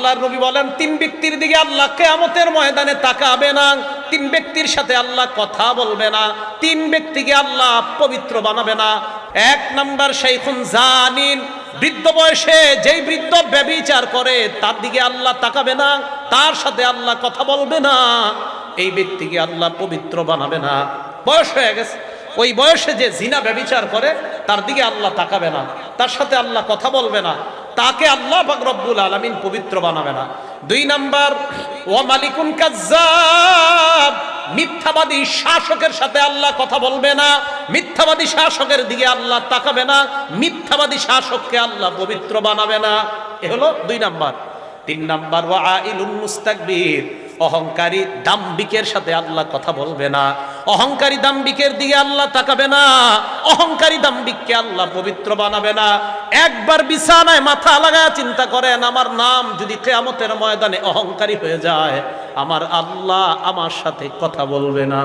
আল্লাহর নবী বলেন তিন ব্যক্তির দিকে আল্লাহ কিয়ামতের ময়দানে তাকাবে না, তিন ব্যক্তির সাথে আল্লাহ কথা বলবে না, তিন ব্যক্তিকে আল্লাহ পবিত্র বানাবে না। এক নাম্বার শাইখুন জানিন, বৃদ্ধ বয়সে যেই বৃদ্ধ ব্যভিচার করে তার দিকে আল্লাহ তাকাবে না, তার সাথে আল্লাহ কথা বলবে না, এই ব্যক্তিকে আল্লাহ পবিত্র বানাবে না। বয়স হয়ে গেছে, ওই বয়সে যে জিনা ব্যভিচার করে তার দিকে আল্লাহ তাকাবে না, তার সাথে আল্লাহ কথা বলবে না, তাকে আল্লাহ পাক রব্বুল আলামিন পবিত্র বানাবে না। দুই নাম্বার ওয়া মালিকুন কাজ্জাব, মিথ্যাবাদী শাসকের সাথে আল্লাহ কথা বলবে না, মিথ্যাবাদী শাসকের দিকে আল্লাহ তাকাবে না, মিথ্যাবাদী শাসককে আল্লাহ পবিত্র বানাবে না। এ হলো দুই নাম্বার। তিন নাম্বার ওয়া আইলুন মুস্তাকবির, অহংকারী দাম্ভিকের সাথে আল্লাহ কথা বলবে না, অহংকারী দাম্ভিকের দিকে আল্লাহ তাকাবে না, অহংকারী দাম্ভিককে আল্লাহ পবিত্র বানাবে না। একবার বিছানায় মাথা লাগায় চিন্তা করেন, আমার নাম যদি কিয়ামতের ময়দানে অহংকারী হয়ে যায়, আমার আল্লাহ আমার সাথে কথা বলবে না।